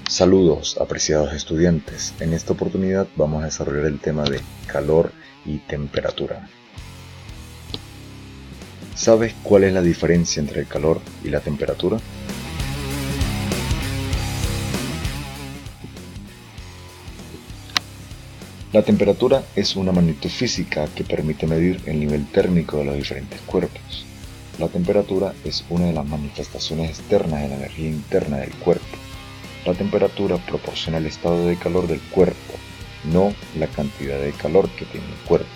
Saludos, apreciados estudiantes. En esta oportunidad vamos a desarrollar el tema de calor y temperatura. ¿Sabes cuál es la diferencia entre el calor y la temperatura? La temperatura es una magnitud física que permite medir el nivel térmico de los diferentes cuerpos. La temperatura es una de las manifestaciones externas de la energía interna del cuerpo. La temperatura proporciona el estado de calor del cuerpo, no la cantidad de calor que tiene el cuerpo.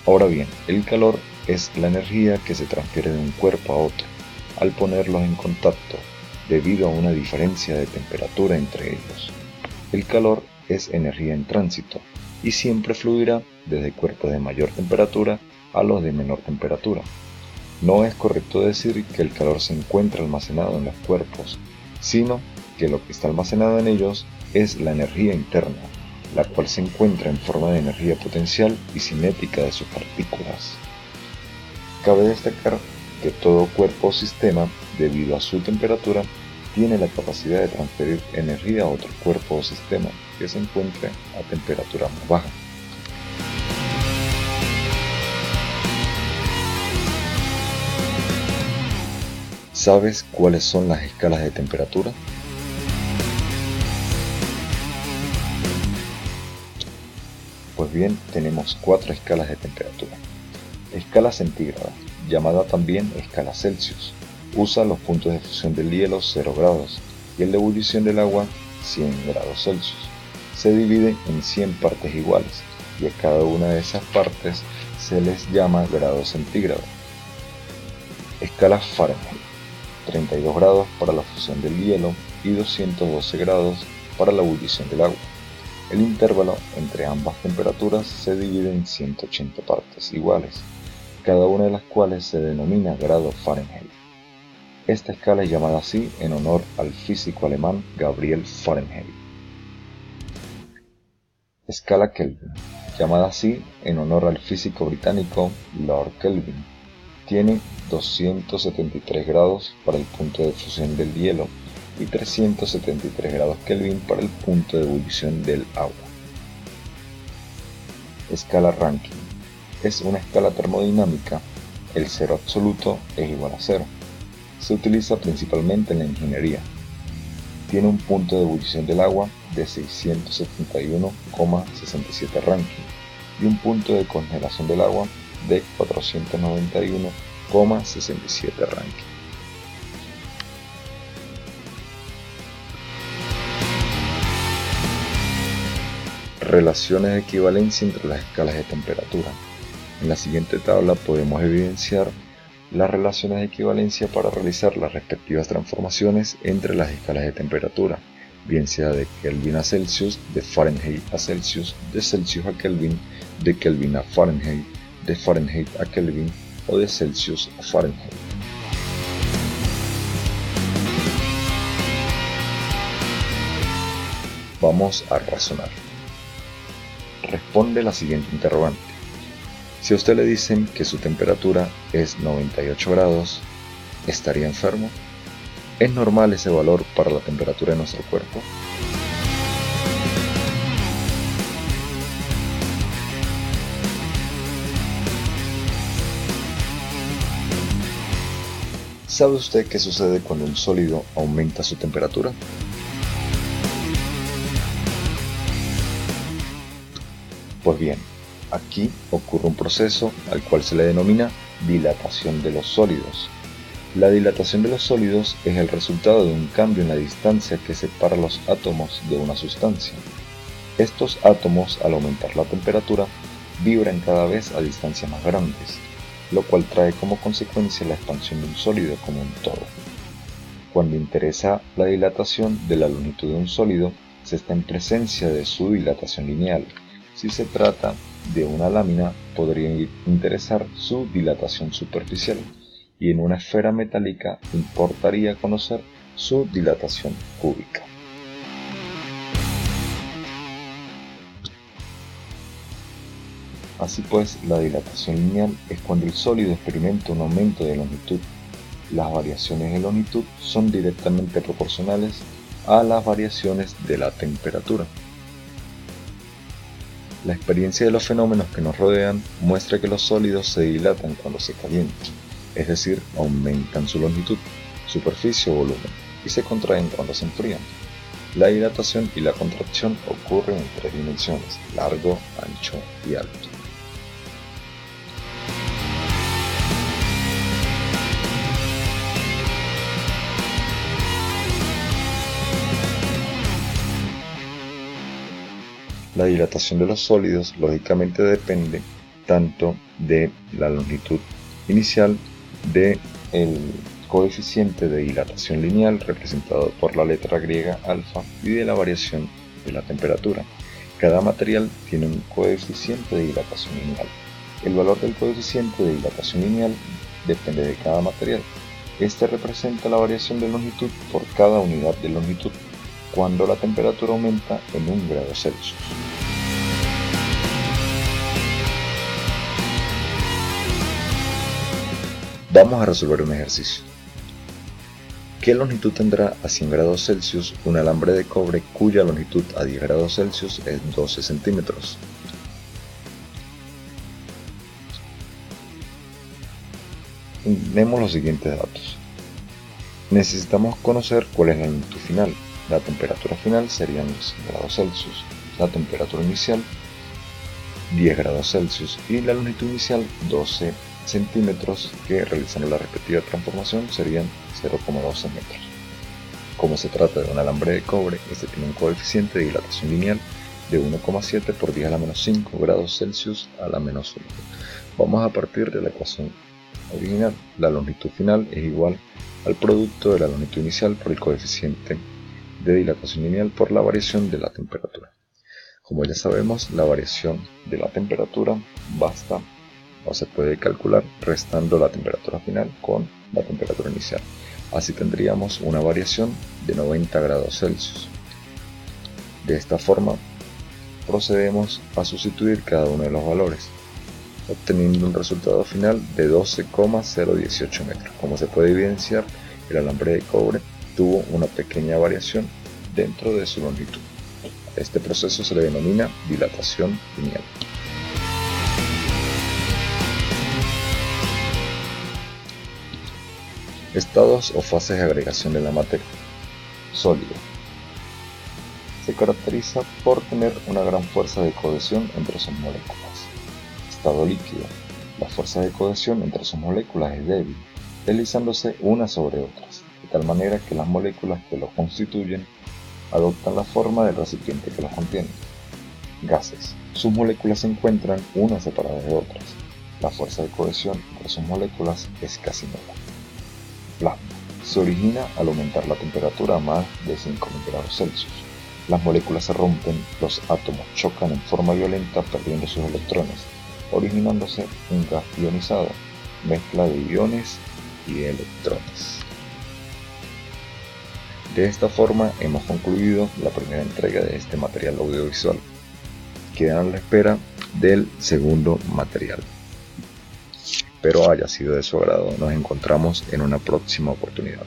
Ahora bien, el calor es la energía que se transfiere de un cuerpo a otro al ponerlos en contacto debido a una diferencia de temperatura entre ellos. El calor es energía en tránsito y siempre fluirá desde cuerpos de mayor temperatura a los de menor temperatura. No es correcto decir que el calor se encuentra almacenado en los cuerpos, sino que lo que está almacenado en ellos es la energía interna, la cual se encuentra en forma de energía potencial y cinética de sus partículas. Cabe destacar que todo cuerpo o sistema, debido a su temperatura, tiene la capacidad de transferir energía a otro cuerpo o sistema que se encuentre a temperatura más baja. ¿Sabes cuáles son las escalas de temperatura? Pues bien, tenemos 4 escalas de temperatura. Escala centígrada, llamada también escala Celsius, usa los puntos de fusión del hielo 0 grados y el de ebullición del agua 100 grados Celsius. Se divide en 100 partes iguales y a cada una de esas partes se les llama grado centígrado. Escala Fahrenheit, 32 grados para la fusión del hielo y 212 grados para la ebullición del agua. El intervalo entre ambas temperaturas se divide en 180 partes iguales, cada una de las cuales se denomina grado Fahrenheit. Esta escala es llamada así en honor al físico alemán Gabriel Fahrenheit. Escala Kelvin, llamada así en honor al físico británico Lord Kelvin. Tiene 273 grados para el punto de fusión del hielo y 373 grados Kelvin para el punto de ebullición del agua. Escala Rankine. Es una escala termodinámica. El cero absoluto es igual a cero. Se utiliza principalmente en la ingeniería. Tiene un punto de ebullición del agua de 671,67 Rankine y un punto de congelación del agua de 491,67 Rankine. Relaciones de equivalencia entre las escalas de temperatura. En la siguiente tabla podemos evidenciar las relaciones de equivalencia para realizar las respectivas transformaciones entre las escalas de temperatura, bien sea de Kelvin a Celsius, de Fahrenheit a Celsius, de Celsius a Kelvin, de Kelvin a Fahrenheit, de Fahrenheit a Kelvin o de Celsius a Fahrenheit. Vamos a razonar. Responde la siguiente interrogante. Si a usted le dicen que su temperatura es 98 grados, ¿estaría enfermo? ¿Es normal ese valor para la temperatura de nuestro cuerpo? ¿Sabe usted qué sucede cuando un sólido aumenta su temperatura? Pues bien, aquí ocurre un proceso al cual se le denomina dilatación de los sólidos. La dilatación de los sólidos es el resultado de un cambio en la distancia que separa los átomos de una sustancia. Estos átomos, al aumentar la temperatura, vibran cada vez a distancias más grandes, lo cual trae como consecuencia la expansión de un sólido como un todo. Cuando interesa la dilatación de la longitud de un sólido, se está en presencia de su dilatación lineal. Si se trata de una lámina, podría interesar su dilatación superficial, y en una esfera metálica importaría conocer su dilatación cúbica. Así pues, la dilatación lineal es cuando el sólido experimenta un aumento de longitud. Las variaciones de longitud son directamente proporcionales a las variaciones de la temperatura. La experiencia de los fenómenos que nos rodean muestra que los sólidos se dilatan cuando se calientan, es decir, aumentan su longitud, superficie o volumen, y se contraen cuando se enfrían. La dilatación y la contracción ocurren en 3 dimensiones: largo, ancho y alto. La dilatación de los sólidos lógicamente depende tanto de la longitud inicial del coeficiente de dilatación lineal representado por la letra griega alfa y de la variación de la temperatura. Cada material tiene un coeficiente de dilatación lineal. El valor del coeficiente de dilatación lineal depende de cada material. Este representa la variación de longitud por cada unidad de longitud cuando la temperatura aumenta en 1 grado Celsius. Vamos a resolver un ejercicio. ¿Qué longitud tendrá a 100 grados Celsius un alambre de cobre cuya longitud a 10 grados Celsius es 12 centímetros? Tenemos los siguientes datos. Necesitamos conocer cuál es la longitud final. La temperatura final serían 100 grados Celsius, la temperatura inicial 10 grados Celsius y la longitud inicial 12 centímetros, que realizando la respectiva transformación serían 0,12 metros. Como se trata de un alambre de cobre, este tiene un coeficiente de dilatación lineal de 1,7 por 10 a la menos 5 grados Celsius a la menos 1. Vamos a partir de la ecuación original. La longitud final es igual al producto de la longitud inicial por el coeficiente de dilatación lineal por la variación de la temperatura. Como ya sabemos, la variación de la temperatura basta o se puede calcular restando la temperatura final con la temperatura inicial. Así tendríamos una variación de 90 grados Celsius. De esta forma, procedemos a sustituir cada uno de los valores, obteniendo un resultado final de 12,018 metros. Como se puede evidenciar, el alambre de cobre tuvo una pequeña variación dentro de su longitud. Este proceso se le denomina dilatación lineal. Estados o fases de agregación de la materia. Sólido. Se caracteriza por tener una gran fuerza de cohesión entre sus moléculas. Estado líquido. La fuerza de cohesión entre sus moléculas es débil, deslizándose unas sobre otras, de tal manera que las moléculas que lo constituyen adoptan la forma del recipiente que los contiene. Gases. Sus moléculas se encuentran unas separadas de otras. La fuerza de cohesión entre sus moléculas es casi nula. Plasma. Se origina al aumentar la temperatura a más de 5000 grados Celsius. Las moléculas se rompen, los átomos chocan en forma violenta perdiendo sus electrones, originándose un gas ionizado, mezcla de iones y electrones. De esta forma hemos concluido la primera entrega de este material audiovisual. Quedan a la espera del segundo material. Espero haya sido de su agrado. Nos encontramos en una próxima oportunidad.